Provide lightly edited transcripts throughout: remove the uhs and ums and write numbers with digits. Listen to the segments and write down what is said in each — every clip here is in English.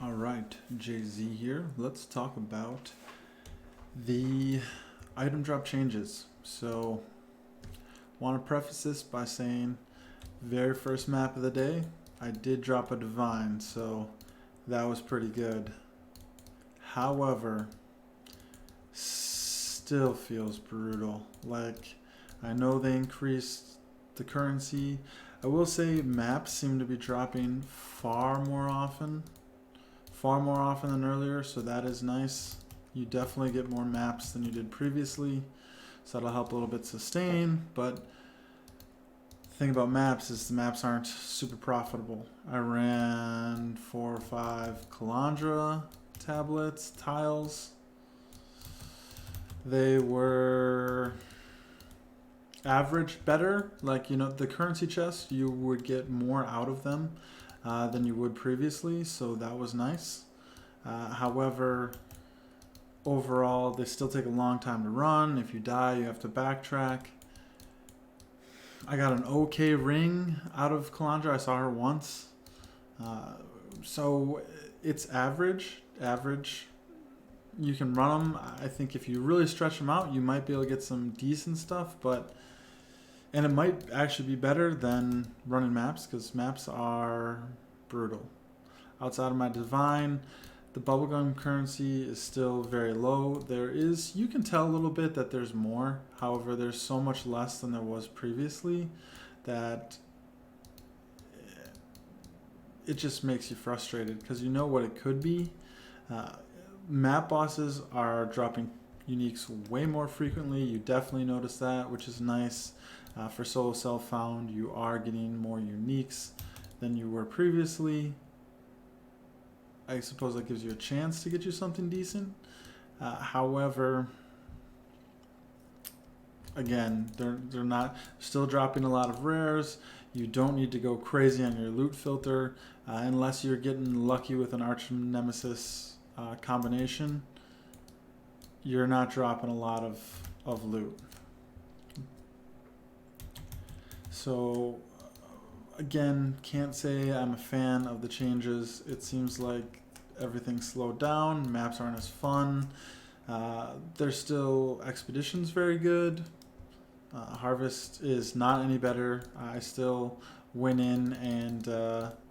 Alright, Jay-Z here. Let's talk about the item drop changes. So, want to preface this by saying, very first map of the day, I did drop a divine, so that was pretty good. However, still feels brutal. Like, I know they increased the currency. I will say maps seem to be dropping far more often than earlier, so that is nice. You definitely get more maps than you did previously, so that'll help a little bit sustain. But the thing about maps is the maps aren't super profitable. I ran 4 or 5 Calandra tablets, tiles. They were average better. Like, you know, the currency chests, you would get more out of them than you would previously, so that was nice. However, overall, they still take a long time to run. If you die, you have to backtrack. I got an okay ring out of Calandra. I saw her once. So it's average. You can run them. I think if you really stretch them out, you might be able to get some decent stuff, and it might actually be better than running maps, because maps are brutal. Outside of my divine, the bubblegum currency is still very low. You can tell a little bit that there's more. However, there's so much less than there was previously that it just makes you frustrated, because you know what it could be. Map bosses are dropping uniques way more frequently. You definitely notice that, which is nice. For solo self-found, you are getting more uniques than you were previously. I suppose that gives you a chance to get you something decent. However, again, they're not still dropping a lot of rares. You don't need to go crazy on your loot filter unless you're getting lucky with an arch nemesis combination. You're not dropping a lot of loot. So, again, can't say I'm a fan of the changes. It seems like everything's slowed down. Maps aren't as fun. There's still Expedition's very good. Harvest is not any better. I still went in and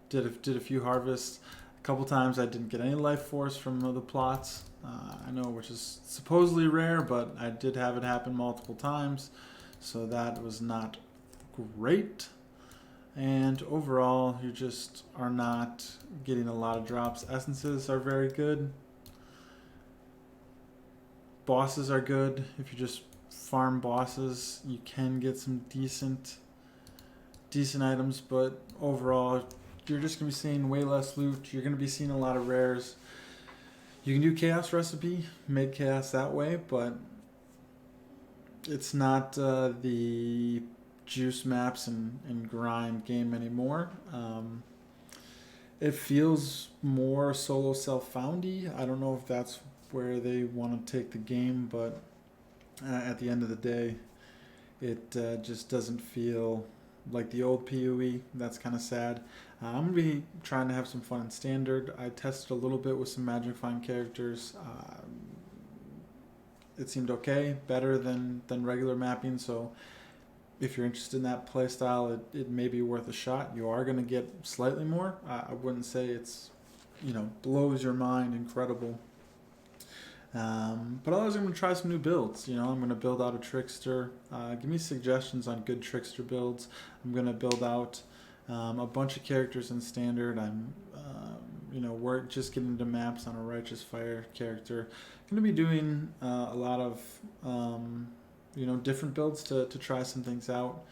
did a few harvests. A couple times I didn't get any life force from the plots. I know, which is supposedly rare, but I did have it happen multiple times, so that was not great. And overall, you just are not getting a lot of drops. Essences are very good. Bosses are good. If you just farm bosses, you can get some decent items, but overall, you're just going to be seeing way less loot. You're going to be seeing a lot of rares. You can do Chaos Recipe, make Chaos that way, but it's not the juice maps and grind game anymore. It feels more solo self-foundy. I don't know if that's where they want to take the game, but at the end of the day, it just doesn't feel like the old PoE. That's kind of sad. I'm going to be trying to have some fun in Standard. I tested a little bit with some Magic Find characters. It seemed okay, better than regular mapping, so if you're interested in that playstyle, it may be worth a shot. You are going to get slightly more. I wouldn't say it's, blows your mind incredible. But otherwise, I'm going to try some new builds. I'm going to build out a Trickster. Give me suggestions on good Trickster builds. I'm going to build out a bunch of characters in Standard. I'm, we're just getting into maps on a Righteous Fire character. Going to be doing a lot of different builds to try some things out.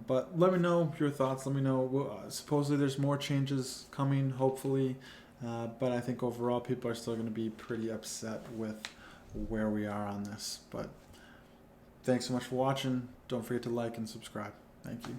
But let me know your thoughts. Let me know. Supposedly there's more changes coming, hopefully. But I think overall people are still going to be pretty upset with where we are on this. But thanks so much for watching. Don't forget to like and subscribe. Thank you.